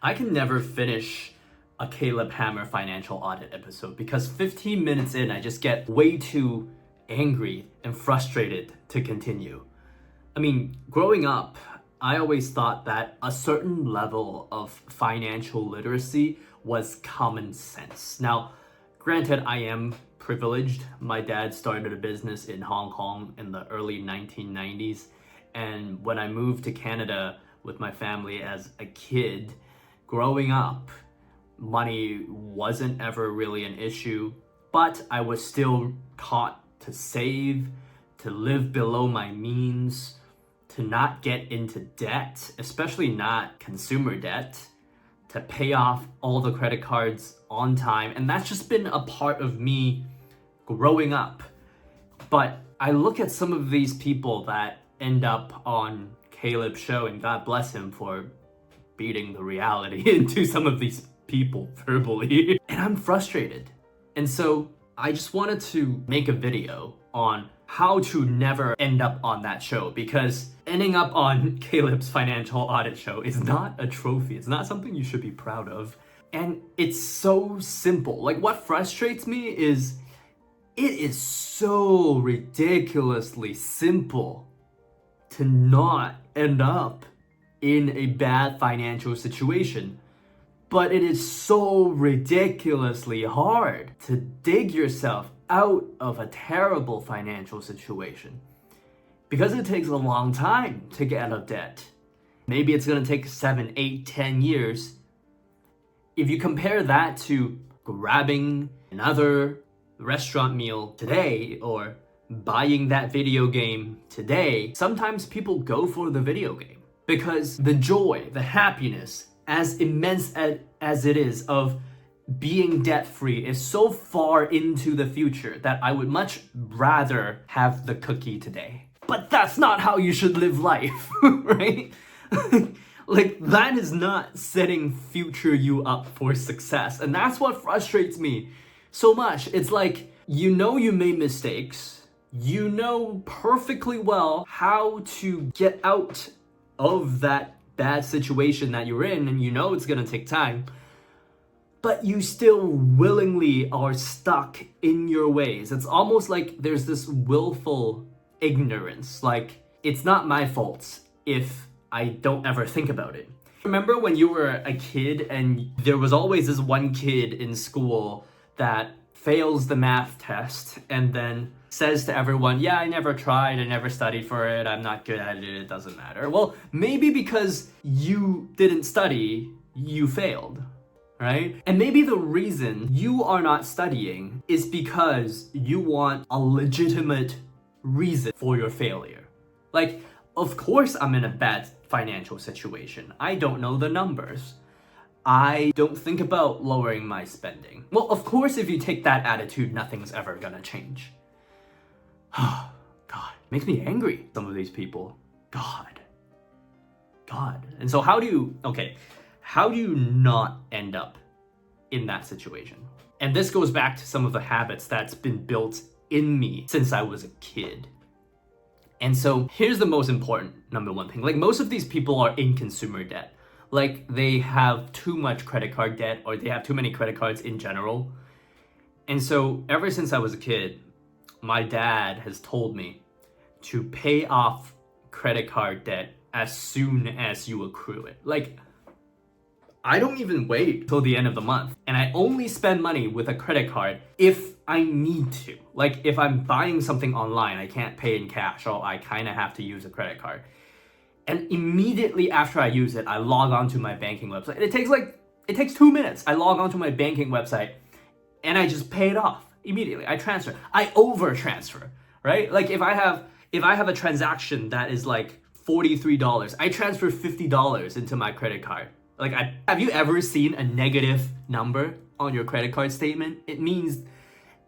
I can never finish a Caleb Hammer financial audit episode because 15 minutes in, I just get way too angry and frustrated to continue. I mean, growing up, I always thought that a certain level of financial literacy was common sense. Now, granted, I am privileged. My dad started a business in Hong Kong in the early 1990s. And when I moved to Canada with my family as a kid, growing up, money wasn't ever really an issue, but I was still taught to save, to live below my means, to not get into debt, especially not consumer debt, to pay off all the credit cards on time. And that's just been a part of me growing up. But I look at some of these people that end up on Caleb's show, and God bless him for beating the reality into some of these people verbally. And I'm frustrated. And so I just wanted to make a video on how to never end up on that show, because ending up on Caleb's financial audit show is not a trophy. It's not something you should be proud of. And it's so simple. Like, what frustrates me is it is so ridiculously simple to not end up in a bad financial situation. But it is so ridiculously hard to dig yourself out of a terrible financial situation, because it takes a long time to get out of debt. Maybe it's gonna take 7, 8, 10 years. If you compare that to grabbing another restaurant meal today or buying that video game today, sometimes people go for the video game because the joy, the happiness, as immense as it is of being debt-free, is so far into the future that I would much rather have the cookie today. But that's not how you should live life, right? Like, that is not setting future you up for success. And that's what frustrates me so much. It's like, you know you made mistakes. You know perfectly well how to get out of that bad situation that you're in, and you know it's gonna take time, but you still willingly are stuck in your ways. It's almost like there's this willful ignorance. Like, it's not my fault if I don't ever think about it. Remember when you were a kid and there was always this one kid in school that fails the math test and then says to everyone, yeah, I never tried, I never studied for it, I'm not good at it, it doesn't matter. Well, maybe because you didn't study, you failed, right? And maybe the reason you are not studying is because you want a legitimate reason for your failure. Like, of course I'm in a bad financial situation. I don't know the numbers. I don't think about lowering my spending. Well, of course, if you take that attitude, nothing's ever gonna change. God, makes me angry, some of these people. God. And so how do you not end up in that situation? And this goes back to some of the habits that's been built in me since I was a kid. And so here's the most important number one thing. Like, most of these people are in consumer debt. Like, they have too much credit card debt, or they have too many credit cards in general. And so ever since I was a kid, my dad has told me to pay off credit card debt as soon as you accrue it. Like, I don't even wait till the end of the month. And I only spend money with a credit card if I need to. Like, if I'm buying something online, I can't pay in cash, or I kind of have to use a credit card. And immediately after I use it, I log on to my banking website. It takes 2 minutes. I log on to my banking website and I just pay it off immediately. I transfer. I over transfer, right? Like, if I have a transaction that is like $43, I transfer $50 into my credit card. Like, have you ever seen a negative number on your credit card statement? It means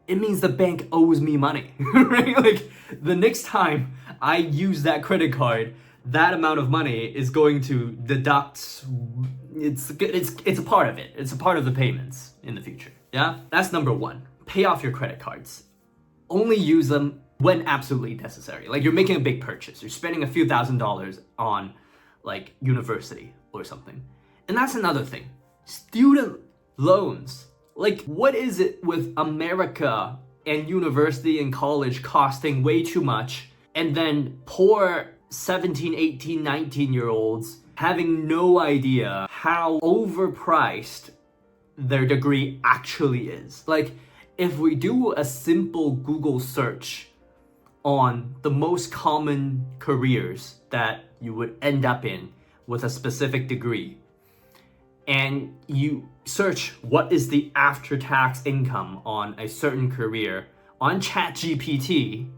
the bank owes me money, right? Like, the next time I use that credit card, that amount of money is going to deduct. It's a part of it. It's a part of the payments in the future. Yeah, that's number one. Pay off your credit cards. Only use them when absolutely necessary. Like, you're making a big purchase. You're spending a few $1,000s on, like, university or something. And that's another thing. Student loans. Like, what is it with America and university and college costing way too much, and then poor 17, 18, 19-year-olds having no idea how overpriced their degree actually is? Like, if we do a simple Google search on the most common careers that you would end up in with a specific degree, and you search what is the after-tax income on a certain career on ChatGPT,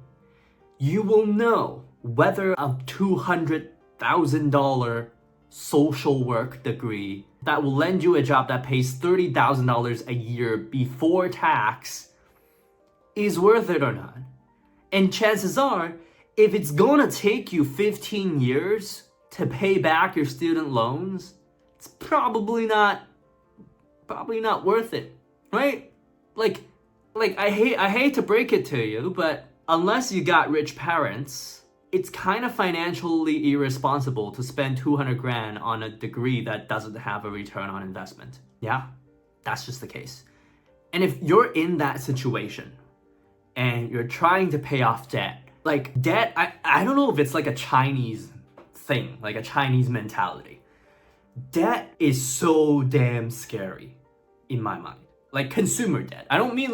you will know whether a $200,000 social work degree that will lend you a job that pays $30,000 a year before tax is worth it or not. And chances are, if it's gonna take you 15 years to pay back your student loans, it's probably not worth it, right? Like I hate to break it to you, but unless you got rich parents, it's kind of financially irresponsible to spend 200 grand on a degree that doesn't have a return on investment. Yeah, that's just the case. And if you're in that situation and you're trying to pay off debt, like debt, I don't know if it's like a Chinese thing, like a Chinese mentality. Debt is so damn scary in my mind. Like consumer debt. I don't mean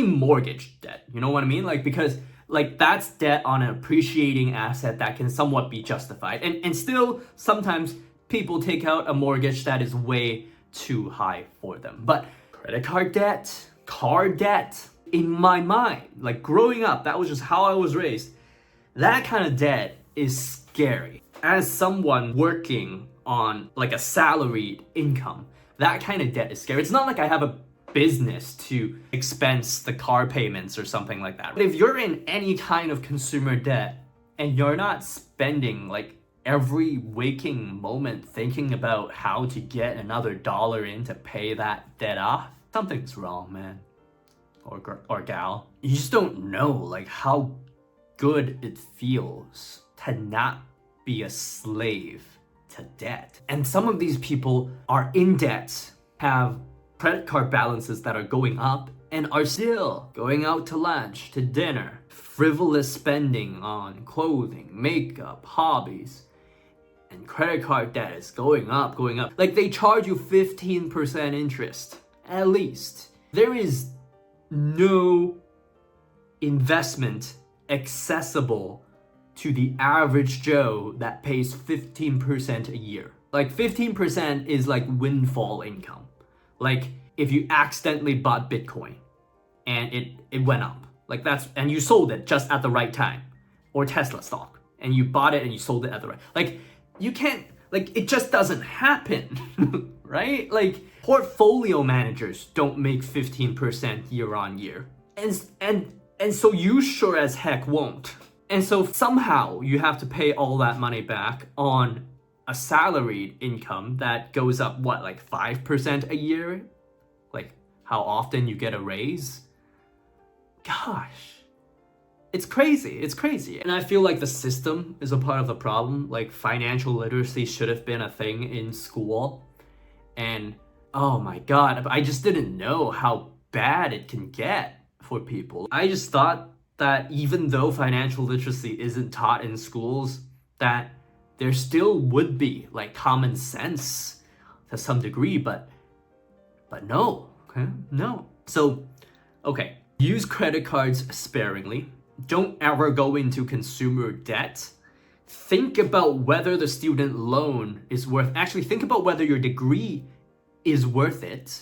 mortgage debt. You know what I mean? Like, because like that's debt on an appreciating asset that can somewhat be justified. And still sometimes people take out a mortgage that is way too high for them. But credit card debt, car debt, in my mind, like growing up, that was just how I was raised. That kind of debt is scary. As someone working on like a salaried income, that kind of debt is scary. It's not like I have a business to expense the car payments or something like that. But if you're in any kind of consumer debt and you're not spending like every waking moment thinking about how to get another dollar in to pay that debt off, something's wrong, man. Or gal. You just don't know like how good it feels to not be a slave to debt. And some of these people are in debt, have credit card balances that are going up, and are still going out to lunch, to dinner, frivolous spending on clothing, makeup, hobbies, and credit card debt is going up. Like they charge you 15% interest, at least. There is no investment accessible to the average Joe that pays 15% a year. Like 15% is like windfall income. Like if you accidentally bought Bitcoin and it went up, like that's, and you sold it just at the right time, or Tesla stock, and you bought it and you sold it at the right, like you can't, like it just doesn't happen, right? Like portfolio managers don't make 15% year on year. And so you sure as heck won't. And so somehow you have to pay all that money back on a salaried income that goes up, what, like 5% a year? Like how often you get a raise? Gosh, it's crazy. And I feel like the system is a part of the problem. Like financial literacy should have been a thing in school. And oh my God, I just didn't know how bad it can get for people. I just thought that even though financial literacy isn't taught in schools, that there still would be like common sense to some degree, but no, okay, no. So, okay, use credit cards sparingly. Don't ever go into consumer debt. Think about whether the student loan is think about whether your degree is worth it.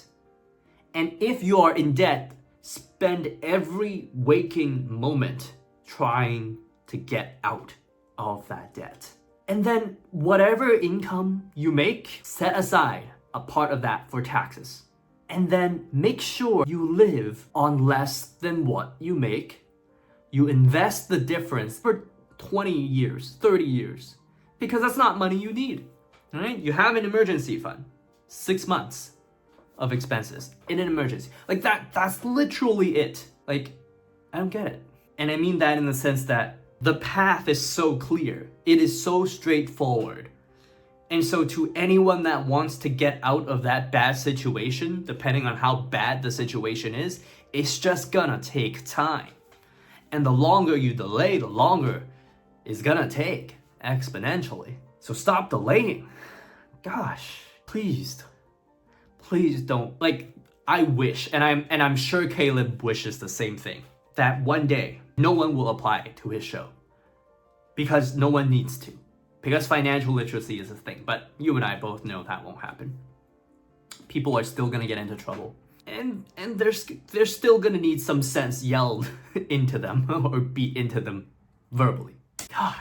And if you are in debt, spend every waking moment trying to get out of that debt. And then whatever income you make, set aside a part of that for taxes. And then make sure you live on less than what you make. You invest the difference for 20 years, 30 years, because that's not money you need, right? You have an emergency fund, 6 months of expenses in an emergency. Like that's literally it. Like, I don't get it. And I mean that in the sense that the path is so clear. It is so straightforward. And so to anyone that wants to get out of that bad situation, depending on how bad the situation is, it's just gonna take time. And the longer you delay, the longer it's gonna take exponentially. So stop delaying. Gosh, please don't. Like, I wish, and I'm sure Caleb wishes the same thing, that one day no one will apply to his show. Because no one needs to. Because financial literacy is a thing, but you and I both know that won't happen. People are still gonna get into trouble. And they're still gonna need some sense yelled into them or beat into them verbally. God.